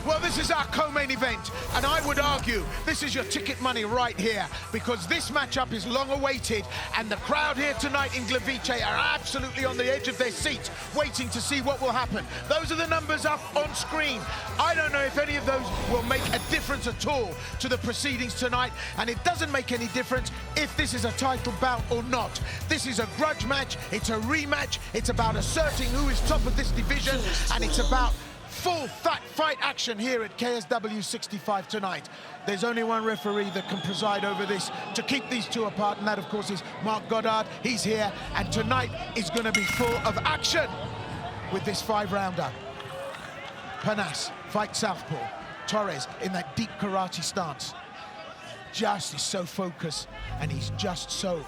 Well, this is our co-main event, and I would argue this is your ticket money right here, because this matchup is long awaited, and the crowd here tonight in Gliwice are absolutely on the edge of their seats, waiting to see what will happen. Those are the numbers up on screen. I don't know if any of those will make a difference at all to the proceedings tonight, and it doesn't make any difference if this is a title bout or not. This is a grudge match, it's a rematch, it's about asserting who is top of this division, and it's about full fight action here at KSW 65 tonight. There's only one referee that can preside over this to keep these two apart, and that, of course, is Mark Goddard. He's here, and tonight is going to be full of action with this 5-rounder. Parnasse fights southpaw. Torres in that deep karate stance. Just is so focused, and he's just so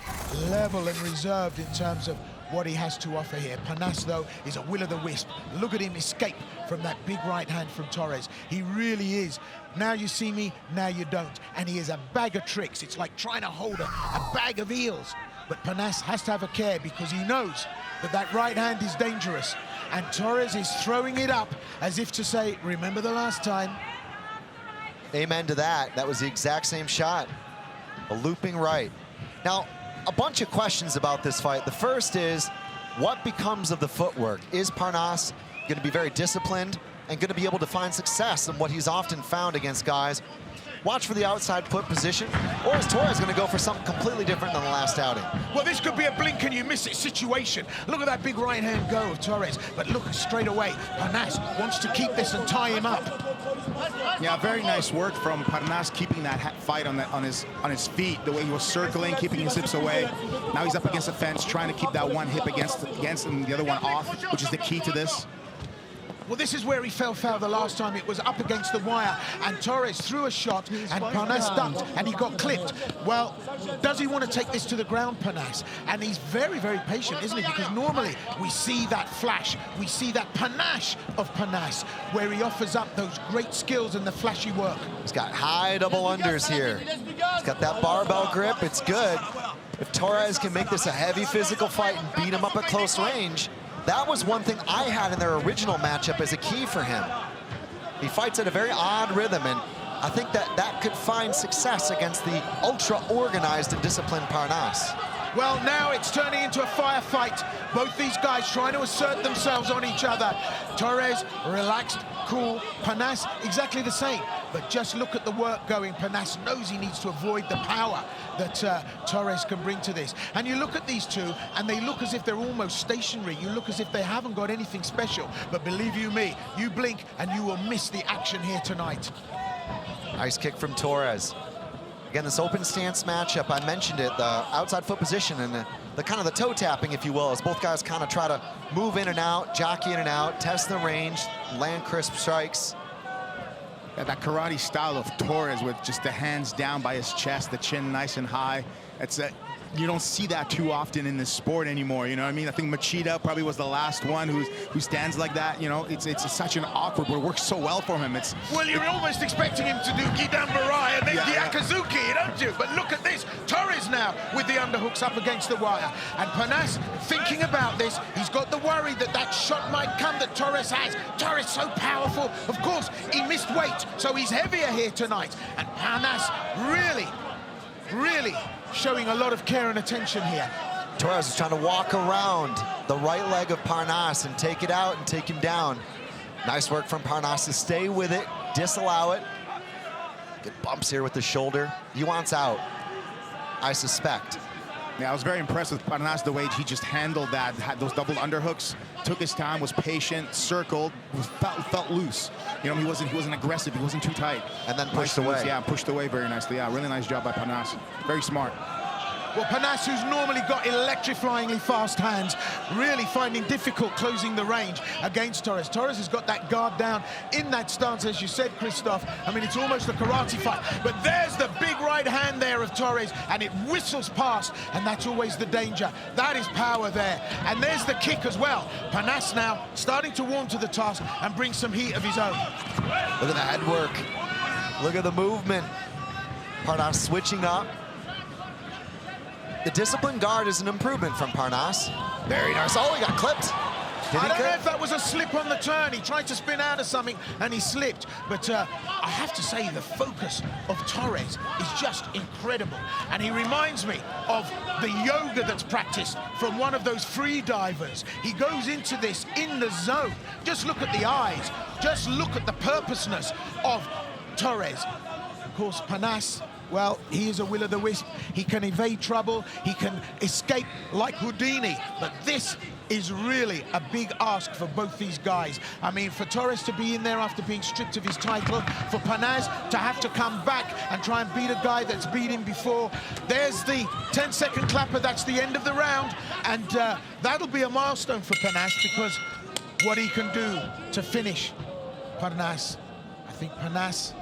level and reserved in terms of what he has to offer here. Parnasse, though, is a will-o'-the-wisp. Look at him escape from that big right hand from Torres. He really is. Now you see me, now you don't. And he is a bag of tricks. It's like trying to hold a bag of eels. But Parnasse has to have a care, because he knows that that right hand is dangerous. And Torres is throwing it up as if to say, remember the last time? Amen to that. That was the exact same shot. A looping right. Now, a bunch of questions about this fight. The first is, what becomes of the footwork? Is Parnasse going to be very disciplined and going to be able to find success in what he's often found against guys? Watch for the outside foot position, or is Torres going to go for something completely different than the last outing? Well, this could be a blink and you miss it situation. Look at that big right hand go of Torres, but look straight away. Parnasse wants to keep this and tie him up. Yeah, very nice work from Parnasse, keeping that fight on his feet, the way he was circling, keeping his hips away. Now he's up against the fence, trying to keep that one hip against him, the other one off, which is the key to this. Well, this is where he fell foul the last time. It was up against the wire, and Torres threw a shot, and Parnasse ducked, and he got clipped. Well, does he want to take this to the ground, Parnasse? And he's very, very patient, isn't he? Because normally we see that flash, we see that panache of Parnasse, where he offers up those great skills and the flashy work. He's got high double unders here. He's got that barbell grip. It's good. If Torres can make this a heavy physical fight and beat him up at close range, that was one thing I had in their original matchup as a key for him. He fights at a very odd rhythm, and I think that could find success against the ultra-organized and disciplined Parnasse. Well, now it's turning into a firefight. Both these guys trying to assert themselves on each other. Torres, relaxed, cool. Parnasse, exactly the same. But just look at the work going. Parnasse knows he needs to avoid the power that Torres can bring to this. And you look at these two, and they look as if they're almost stationary. You look as if they haven't got anything special. But believe you me, you blink, and you will miss the action here tonight. Nice kick from Torres. Again, this open stance matchup, I mentioned it, the outside foot position and the kind of the toe tapping, if you will, as both guys kind of try to move in and out, jockey in and out, test the range, land crisp strikes. Yeah, that karate style of Torres with just the hands down by his chest, the chin nice and high. It's you don't see that too often in this sport anymore, you know what I mean? I think Machida probably was the last one who stands like that, you know? It's such an awkward, but it works so well for him. Well, you're almost expecting him to do Gidan Barai and then Gyakazuki, don't you? But look at this, Torres now with the underhooks up against the wire. And Parnasse thinking about this, he's got the worry that that shot might come that Torres has. Torres so powerful. Of course, he missed weight, so he's heavier here tonight. And Parnasse really showing a lot of care and attention here. Torres is trying to walk around the right leg of Parnasse and take it out and take him down. Nice work from Parnasse to stay with it, disallow it. Get bumps here with the shoulder. He wants out, I suspect. Yeah, I was very impressed with Parnasse, the way he just handled that, had those double underhooks, took his time, was patient, circled, felt loose. You know, he wasn't aggressive, he wasn't too tight. And then pushed away. Yeah, pushed away very nicely. Yeah, really nice job by Parnasse. Very smart. Well, Parnasse, who's normally got electrifyingly fast hands, really finding difficult closing the range against Torres. Torres has got that guard down in that stance, as you said, Christoph. I mean, it's almost a karate fight. But there's the big right hand there of Torres, and it whistles past, and that's always the danger. That is power there. And there's the kick as well. Parnasse now starting to warm to the task and bring some heat of his own. Look at the head work. Look at the movement. Parnasse switching up. The disciplined guard is an improvement from Parnasse. Very nice. Oh, he got clipped. I don't know if that was a slip on the turn. He tried to spin out of something and he slipped. But I have to say, the focus of Torres is just incredible. And he reminds me of the yoga that's practiced from one of those free divers. He goes into this in the zone. Just look at the eyes. Just look at the purposeness of Torres. Of course, Parnasse, well, he is a will-o'-the-wisp. He can evade trouble. He can escape like Houdini. But this is really a big ask for both these guys. I mean, for Torres to be in there after being stripped of his title, for Parnasse to have to come back and try and beat a guy that's beat him before. There's the 10-second clapper. That's the end of the round. And that'll be a milestone for Parnasse, because what he can do to finish Parnasse, I think Parnasse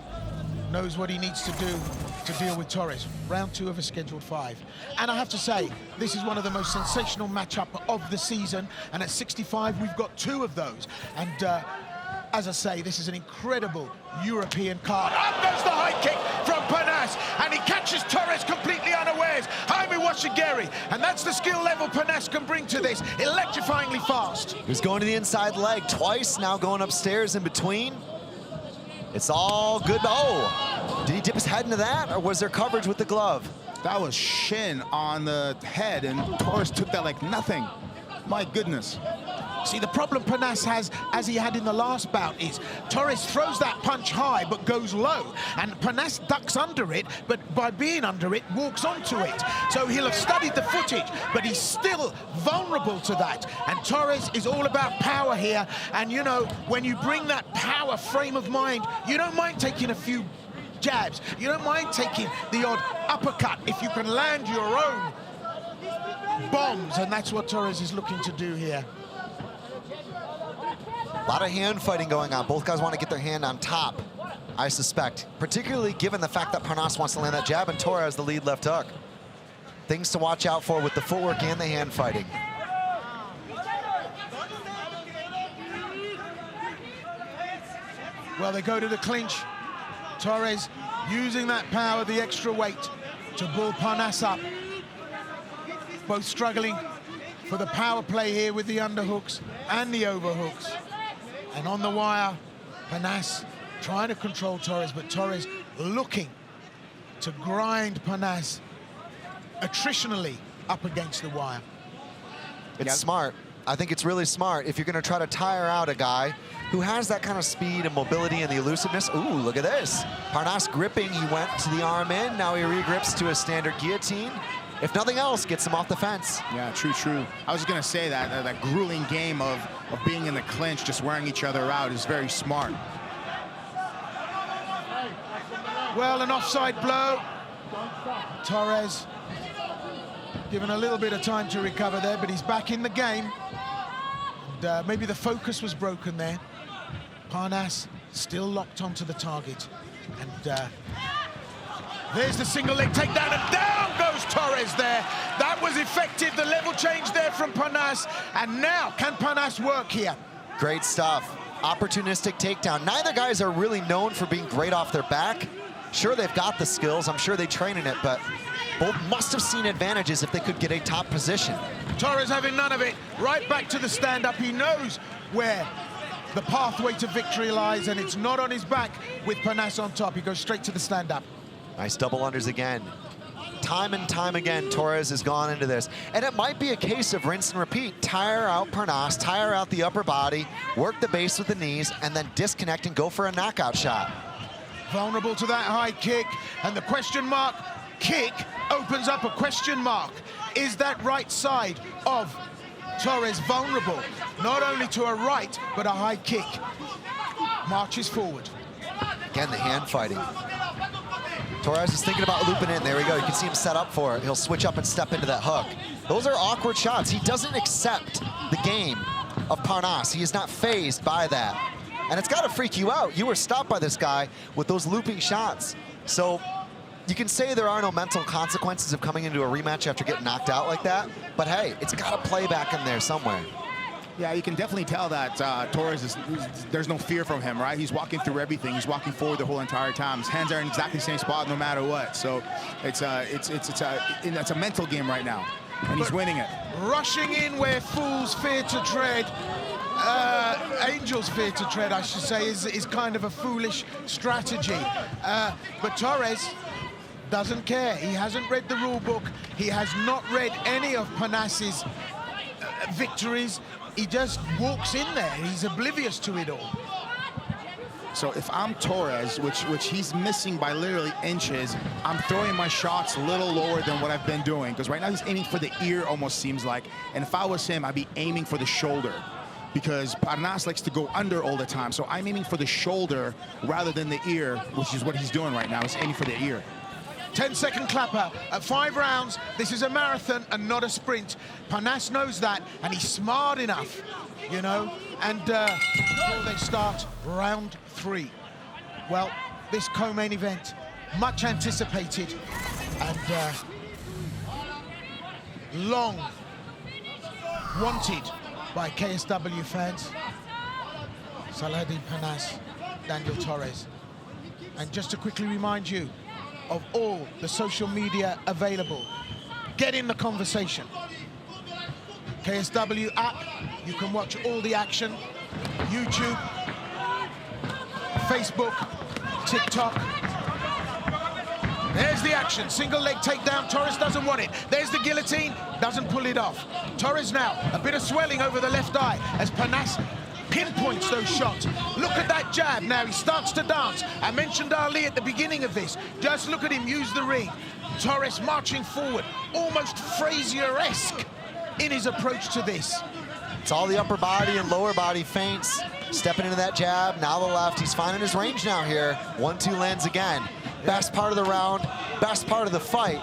knows what he needs to do to deal with Torres. Round 2 of a scheduled 5. And I have to say, this is one of the most sensational matchup of the season. And at 65, we've got 2 of those. And as I say, this is an incredible European card. Up goes the high kick from Parnasse, and he catches Torres completely unawares. Jaime Washigeri, and that's the skill level Parnasse can bring to this, electrifyingly fast. He's going to the inside leg twice, now going upstairs in between. It's all good. Oh, did he dip his head into that, or was there coverage with the glove? That was shin on the head, and Torres took that like nothing. My goodness. See, the problem Parnasse has, as he had in the last bout, is Torres throws that punch high but goes low, and Parnasse ducks under it, but by being under it, walks onto it. So he'll have studied the footage, but he's still vulnerable to that. And Torres is all about power here, and you know, when you bring that power frame of mind, you don't mind taking a few jabs, you don't mind taking the odd uppercut if you can land your own bombs, and that's what Torres is looking to do here. A lot of hand fighting going on. Both guys want to get their hand on top, I suspect, particularly given the fact that Parnasse wants to land that jab and Torres the lead left hook. Things to watch out for with the footwork and the hand fighting. Well, they go to the clinch. Torres using that power, the extra weight, to bull Parnasse up. Both struggling for the power play here with the underhooks and the overhooks. And on the wire, Parnasse trying to control Torres, but Torres looking to grind Parnasse attritionally up against the wire. It's smart. I think it's really smart if you're going to try to tire out a guy who has that kind of speed and mobility and the elusiveness. Ooh, look at this. Parnasse gripping, he went to the arm in, now he regrips to a standard guillotine. If nothing else, gets him off the fence. Yeah, true. I was gonna say that that grueling game of being in the clinch, just wearing each other out, is very smart. Well, an offside blow. Torres given a little bit of time to recover there, but he's back in the game. And, maybe the focus was broken there. Parnasse still locked onto the target. And there's the single leg takedown, and down goes Torres there. That was effective, the level change there from Parnasse. And now, can Parnasse work here? Great stuff. Opportunistic takedown. Neither guys are really known for being great off their back. Sure, they've got the skills. I'm sure they train in it, but both must have seen advantages if they could get a top position. Torres having none of it. Right back to the stand-up. He knows where the pathway to victory lies, and it's not on his back with Parnasse on top. He goes straight to the stand-up. Nice double unders again. Time and time again, Torres has gone into this. And it might be a case of rinse and repeat. Tire out Parnasse, tire out the upper body, work the base with the knees, and then disconnect and go for a knockout shot. Vulnerable to that high kick, and the question mark kick opens up a question mark. Is that right side of Torres vulnerable? Not only to a right, but a high kick. Marches forward. Again, the hand fighting. Torres is thinking about looping in. There we go. You can see him set up for it. He'll switch up and step into that hook. Those are awkward shots. He doesn't accept the game of Parnasse. He is not fazed by that. And it's got to freak you out. You were stopped by this guy with those looping shots. So you can say there are no mental consequences of coming into a rematch after getting knocked out like that. But hey, it's got to play back in there somewhere. Yeah, you can definitely tell that Torres there's no fear from him, right? He's walking through everything. He's walking forward the whole entire time. His hands are in exactly the same spot no matter what. So it's a mental game right now, and he's winning it. Rushing in where fools fear to tread. Angel's fear to tread, I should say, is kind of a foolish strategy. But Torres doesn't care. He hasn't read the rule book. He has not read any of Parnasse's victories. He just walks in there. He's oblivious to it all. So if I'm Torres, which he's missing by literally inches, I'm throwing my shots a little lower than what I've been doing, because right now he's aiming for the ear, almost seems like. And if I was him, I'd be aiming for the shoulder, because Parnasse likes to go under all the time. So I'm aiming for the shoulder rather than the ear, which is what he's doing right now. He's aiming for the ear. 10-second clapper at 5 rounds. This is a marathon and not a sprint. Parnasse knows that, and he's smart enough, you know. And before they start round 3. Well, this co-main event, much anticipated and long wanted by KSW fans. Salahdine Parnasse, Daniel Torres. And just to quickly remind you of all the social media available, get in the conversation. KSW app, you can watch all the action. YouTube, Facebook, TikTok. There's the action, single leg takedown. Torres doesn't want it. There's the guillotine, doesn't pull it off. Torres now, a bit of swelling over the left eye as Parnasse pinpoints those shots. Look at that jab. Now he starts to dance. I mentioned Ali at the beginning of this. Just look at him use the ring. Torres marching forward, almost Frazier-esque in his approach to this. It's all the upper body and lower body feints. Stepping into that jab, now the left. He's finding his range now here. 1-2 lands again. Best part of the round, best part of the fight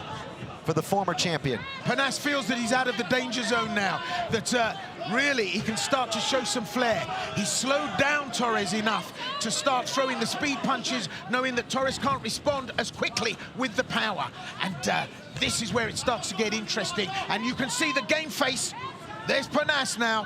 for the former champion. Parnasse feels that he's out of the danger zone now, that really he can start to show some flair. He's slowed down Torres enough to start throwing the speed punches, knowing that Torres can't respond as quickly with the power. And this is where it starts to get interesting. And you can see the game face. There's Parnasse now.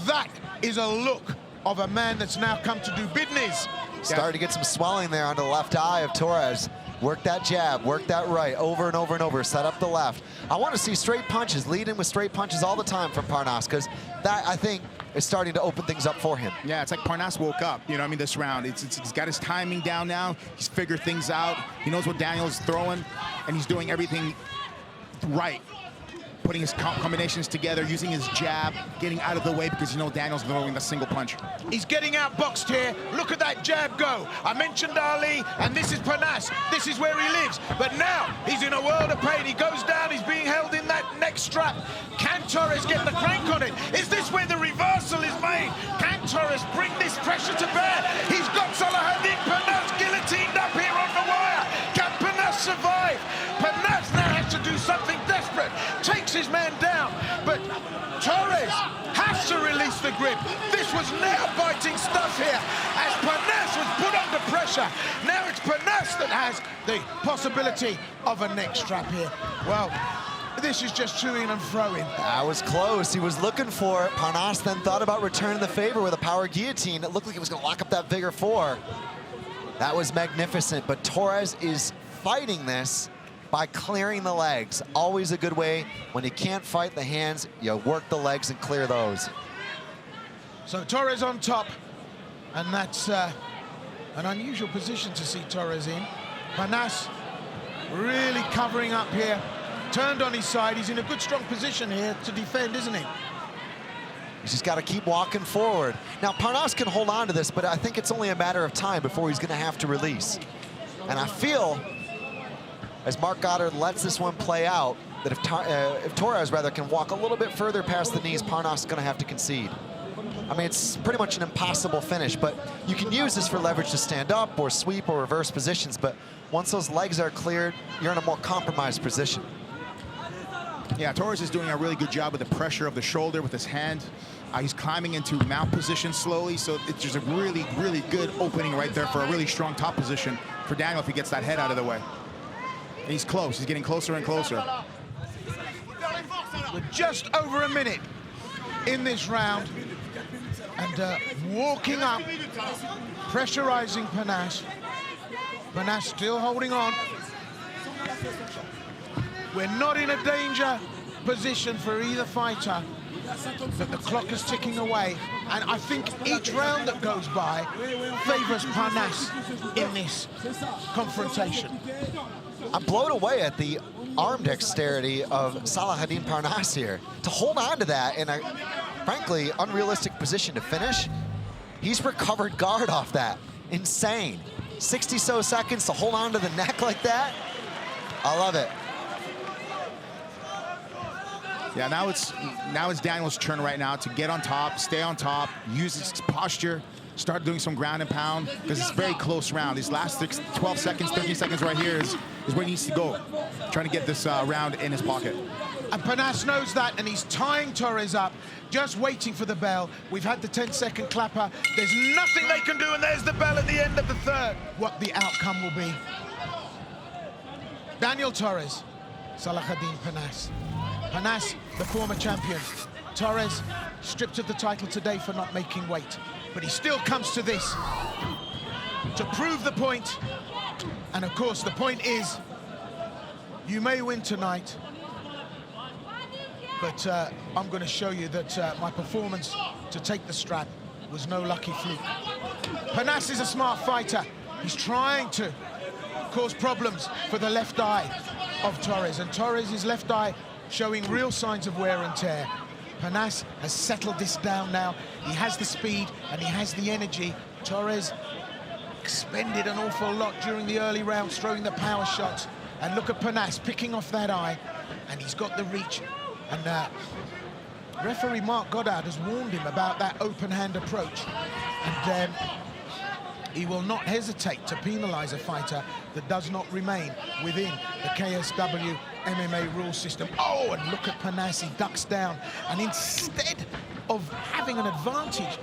That is a look of a man that's now come to do business. Started to get some swelling there on the left eye of Torres. Work that jab, work that right, over and over and over, set up the left. I want to see straight punches, lead in with straight punches all the time from Parnasse, because that, I think, is starting to open things up for him. Yeah, it's like Parnasse woke up, you know what I mean, this round. He's got his timing down now. He's figured things out. He knows what Daniel's throwing, and he's doing everything right. Putting his combinations together, using his jab, getting out of the way because you know Daniel's throwing the single punch. He's getting outboxed here. Look at that jab go. I mentioned Ali, and this is Parnasse. This is where he lives. But now he's in a world of pain. He goes down. He's being held in that neck strap. Can Torres get the crank on it? Is this where the reversal is made? Can Torres bring this pressure to bear? He's got Salahdine Parnasse guillotined up here on the wire. Can Parnasse survive? Parnasse now has to do something desperate. Takes his man down, but Torres has to release the grip. This was nail-biting stuff here as Parnasse was put under pressure. Now it's Parnasse that has the possibility of a neck strap here. Well, this is just chewing and throwing. That was close. He was looking for it. Parnasse then thought about returning the favor with a power guillotine. It looked like it was going to lock up that Vigor 4. That was magnificent, but Torres is fighting this by clearing the legs. Always a good way. When you can't fight the hands, you work the legs and clear those. So Torres on top, and that's an unusual position to see Torres in. Parnasse really covering up here, turned on his side. He's in a good, strong position here to defend, isn't he? He's just got to keep walking forward. Now, Parnasse can hold on to this, but I think it's only a matter of time before he's going to have to release. And I feel, as Mark Goddard lets this one play out, that if Torres rather can walk a little bit further past the knees, Parnasse is going to have to concede. I mean, it's pretty much an impossible finish, but you can use this for leverage to stand up or sweep or reverse positions, but once those legs are cleared, you're in a more compromised position. Yeah, Torres is doing a really good job with the pressure of the shoulder with his hand. He's climbing into mount position slowly, so it's just a really, really good opening right there for a really strong top position for Daniel if he gets that head out of the way. And he's close. He's getting closer and closer. We're just over a minute in this round. And walking up, pressurizing Parnasse. Parnasse still holding on. We're not in a danger position for either fighter. that the clock is ticking away, and I think each round that goes by favors Parnasse in this confrontation. I'm blown away at the arm dexterity of Salahdine Parnasse here. To hold on to that in a, frankly, unrealistic position to finish, he's recovered guard off that. Insane. 60 seconds to hold on to the neck like that. I love it. Yeah, now it's Daniel's turn right now to get on top, stay on top, use his posture, start doing some ground and pound, because it's a very close round. These last 12 seconds, 13 seconds right here is where he needs to go, trying to get this round in his pocket. And Parnasse knows that, and he's tying Torres up, just waiting for the bell. We've had the 10-second clapper. There's nothing they can do, and there's the bell at the end of the third. What the outcome will be. Daniel Torres, Salahdine Parnasse. Parnasse, the former champion. Torres, stripped of the title today for not making weight. But he still comes to this to prove the point. And of course, the point is, you may win tonight, but I'm going to show you that my performance to take the strap was no lucky fluke. Parnasse is a smart fighter. He's trying to cause problems for the left eye of Torres, and Torres' left eye showing real signs of wear and tear. Parnasse has settled this down now. He has the speed and he has the energy. Torres expended an awful lot during the early rounds, throwing the power shots. And look at Parnasse picking off that eye, and he's got the reach. And referee Mark Goddard has warned him about that open hand approach. And he will not hesitate to penalize a fighter that does not remain within the KSW MMA rule system. Oh, and look at Parnasse, he ducks down. And instead of having an advantage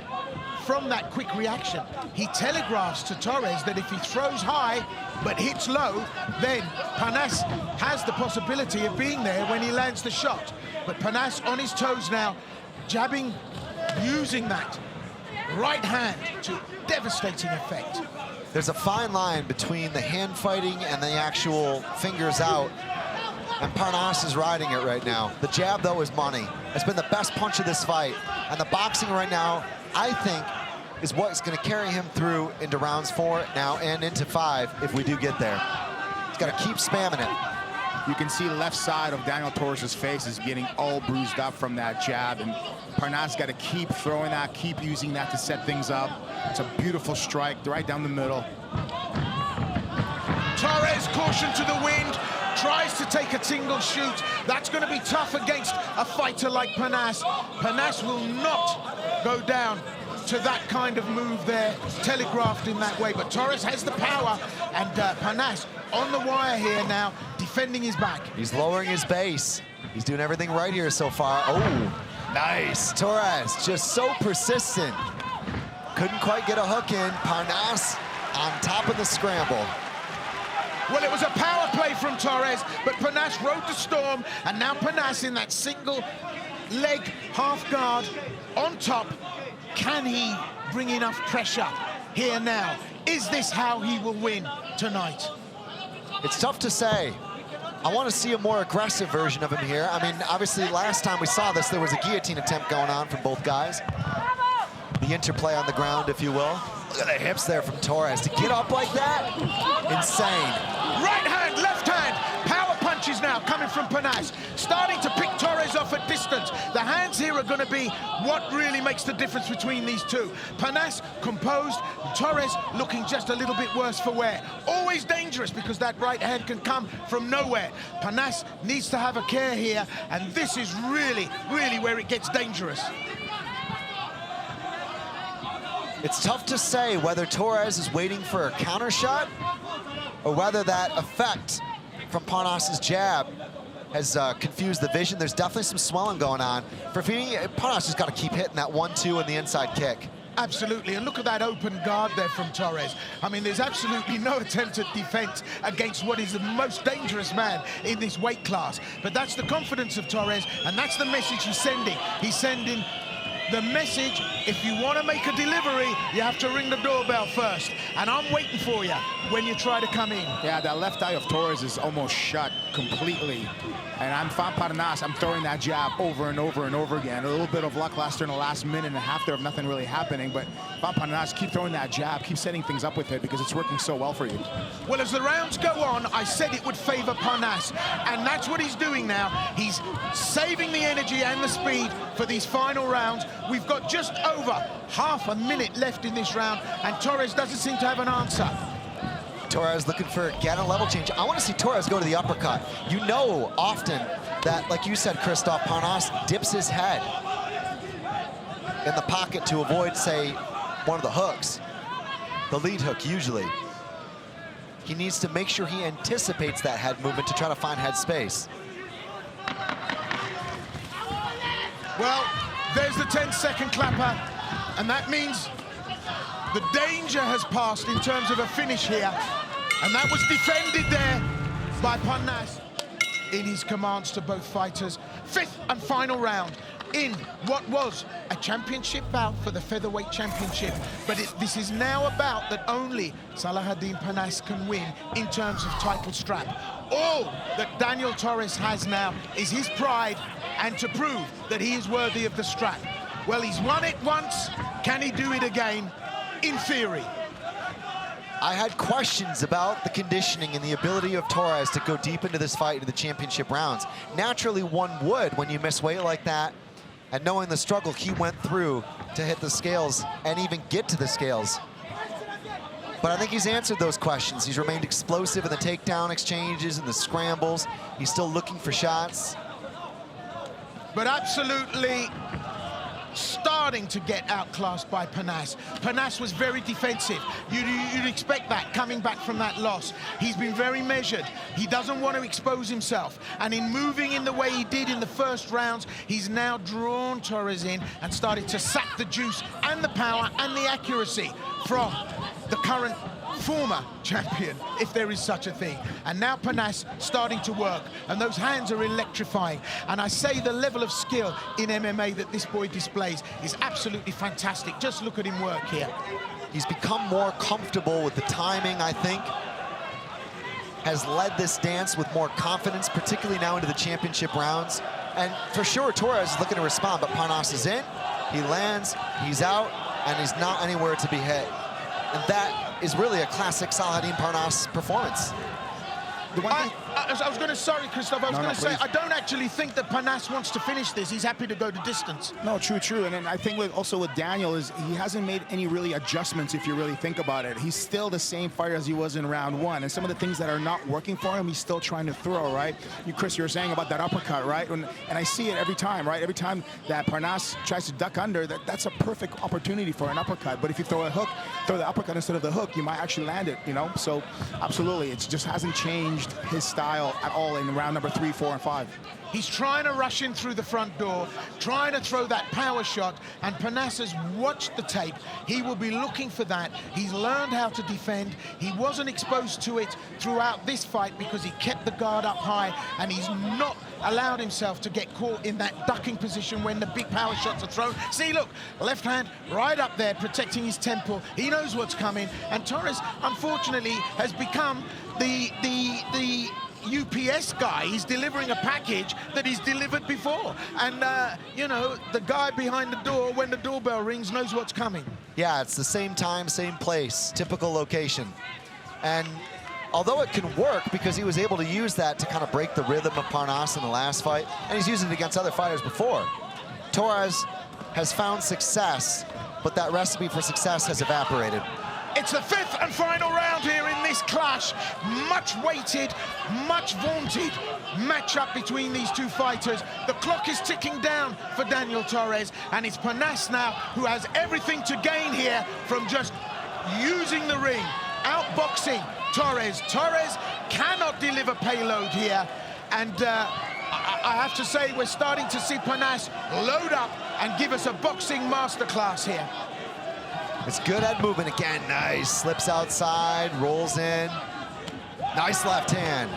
from that quick reaction, he telegraphs to Torres that if he throws high but hits low, then Parnasse has the possibility of being there when he lands the shot. But Parnasse on his toes now, jabbing, using that right hand to devastating effect. There's a fine line between the hand fighting and the actual fingers out, and Parnasse is riding it right now. The jab, though, is money. It's been the best punch of this fight, and the boxing right now, I think, is what's going to carry him through into rounds 4 now and into 5 if we do get there. He's got to keep spamming it. You can see the left side of Daniel Torres' face is getting all bruised up from that jab, and Parnasse got to keep throwing that, keep using that to set things up. It's a beautiful strike right down the middle. Torres, caution to the wind, tries to take a single shoot. That's going to be tough against a fighter like Parnasse. Parnasse will not go down to that kind of move there, telegraphed in that way. But Torres has the power, and Parnasse on the wire here now, defending his back. He's lowering his base. He's doing everything right here so far. Oh, nice. Torres just so persistent. Couldn't quite get a hook in. Parnasse on top of the scramble. Well, it was a power play from Torres, but Parnasse rode the storm, and now Parnasse in that single leg half guard on top. Can he bring enough pressure here now? Is this how he will win tonight? It's tough to say. I want to see a more aggressive version of him here. I mean, obviously, last time we saw this, there was a guillotine attempt going on from both guys. The interplay on the ground, if you will. Look at the hips there from Torres. To get up like that, insane. Right hand, left hand, power punches now coming from Parnasse. Starting to pick Torres off at distance. The hands here are going to be what really makes the difference between these two. Parnasse composed, Torres looking just a little bit worse for wear. Always dangerous because that right hand can come from nowhere. Parnasse needs to have a care here, and this is really, really where it gets dangerous. It's tough to say whether Torres is waiting for a counter shot or whether that effect from Parnasse's jab has confused the vision. There's definitely some swelling going on. For Parnasse has got to keep hitting that 1-2 and the inside kick. Absolutely, and look at that open guard there from Torres. I mean, there's absolutely no attempt at defense against what is the most dangerous man in this weight class. But that's the confidence of Torres, and that's the message he's sending. He's sending the message, if you want to make a delivery, you have to ring the doorbell first. And I'm waiting for you when you try to come in. Yeah, that left eye of Torres is almost shut completely. And I'm Parnasse, I'm throwing that jab over and over and over again. A little bit of luck last in the last minute and a half there of nothing really happening, but Parnasse, keep throwing that jab, keep setting things up with it because it's working so well for you. Well, as the rounds go on, I said it would favor Parnasse, and that's what he's doing now. He's saving the energy and the speed for these final rounds. We've got just over half a minute left in this round, and Torres doesn't seem to have an answer. Torres looking for, again, a level change. I want to see Torres go to the uppercut. You know often that, like you said, Christoph, Parnasse dips his head in the pocket to avoid, say, one of the hooks, the lead hook usually. He needs to make sure he anticipates that head movement to try to find head space. Well, there's the 10-second clapper, and that means the danger has passed in terms of a finish here. And that was defended there by Parnasse in his commands to both fighters. Fifth and final round in what was a championship bout for the featherweight championship. But this is now a bout that only Salahdine Parnasse can win in terms of title strap. All that Daniel Torres has now is his pride and to prove that he is worthy of the strap. Well, he's won it once. Can he do it again? In theory. I had questions about the conditioning and the ability of Torres to go deep into this fight, into the championship rounds. Naturally, one would when you miss weight like that, and knowing the struggle he went through to hit the scales and even get to the scales. But I think he's answered those questions. He's remained explosive in the takedown exchanges and the scrambles. He's still looking for shots. But absolutely starting to get outclassed by Parnasse. Parnasse was very defensive. You'd expect that coming back from that loss. He's been very measured. He doesn't want to expose himself. And in moving in the way he did in the first rounds, he's now drawn Torres in and started to sap the juice and the power and the accuracy from the current former champion, if there is such a thing. And now Parnasse starting to work, and those hands are electrifying. And I say the level of skill in MMA that this boy displays is absolutely fantastic. Just look at him work here. He's become more comfortable with the timing, I think. Has led this dance with more confidence, particularly now into the championship rounds. And for sure, Torres is looking to respond, but Parnasse is in, he lands, he's out, and he's not anywhere to be hit. And that is really a classic Salahdine Parnasse performance. I was going to, sorry, Christoph, I was going to say, please. I don't actually think that Parnasse wants to finish this. He's happy to go to distance. No, true. And then I think also with Daniel is he hasn't made any really adjustments if you really think about it. He's still the same fighter as he was in round one. And some of the things that are not working for him, he's still trying to throw, right? Chris, you were saying about that uppercut, right? And I see it every time, right? Every time that Parnasse tries to duck under, that's a perfect opportunity for an uppercut. But if you throw a hook, throw the uppercut instead of the hook, you might actually land it, you know? So absolutely, it just hasn't changed his style at all in round number 3, 4, and 5. He's trying to rush in through the front door, trying to throw that power shot, and Parnasse has watched the tape. He will be looking for that. He's learned how to defend. He wasn't exposed to it throughout this fight because he kept the guard up high, and he's not allowed himself to get caught in that ducking position when the big power shots are thrown. See, look, left hand right up there protecting his temple. He knows what's coming, and Torres, unfortunately, has become the UPS guy. He's delivering a package that he's delivered before. And, you know, the guy behind the door, when the doorbell rings, knows what's coming. Yeah, it's the same time, same place, typical location. And although it can work because he was able to use that to kind of break the rhythm of Parnasse in the last fight, and he's used it against other fighters before, Torres has found success, but that recipe for success has evaporated. It's the fifth and final round here in this clash. Much weighted, much vaunted matchup between these two fighters. The clock is ticking down for Daniel Torres, and it's Parnasse now who has everything to gain here from just using the ring, outboxing Torres. Torres cannot deliver payload here, and I have to say we're starting to see Parnasse load up and give us a boxing masterclass here. It's good head movement again. Nice. Slips outside, rolls in. Nice left hand.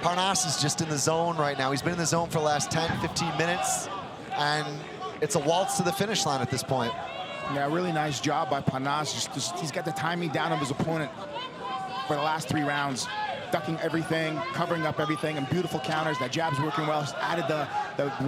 Parnasse is just in the zone right now. He's been in the zone for the last 10, 15 minutes. And it's a waltz to the finish line at this point. Yeah, really nice job by Parnasse. He's got the timing down of his opponent for the last 3 rounds. Ducking everything, covering up everything, and beautiful counters. That jab's working well. He's added the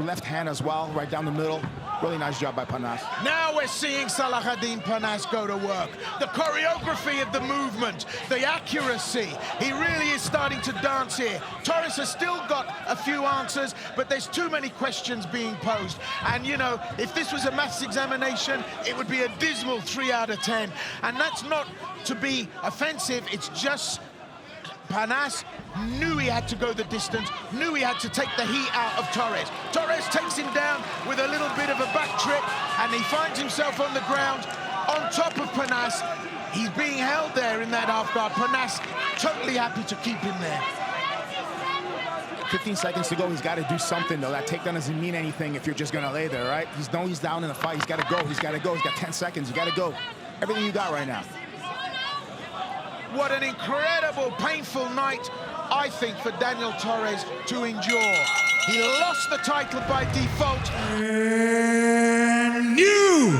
left hand as well, right down the middle. Really nice job by Parnasse. Now we're seeing Salahdine Parnasse go to work. The choreography of the movement, the accuracy. He really is starting to dance here. Torres has still got a few answers, but there's too many questions being posed. And, you know, if this was a maths examination, it would be a dismal 3 out of 10. And that's not to be offensive, it's just Parnasse knew he had to go the distance, knew he had to take the heat out of Torres. Torres takes him down with a little bit of a back trip, and he finds himself on the ground on top of Parnasse. He's being held there in that half guard. Parnasse totally happy to keep him there. 15 seconds to go. He's got to do something, though. That takedown doesn't mean anything if you're just going to lay there, right? He's down in the fight. He's got to go. He's got to go. He's got 10 seconds. You got to go. Everything you got right now. What an incredible, painful night, I think, for Daniel Torres to endure. He lost the title by default. And new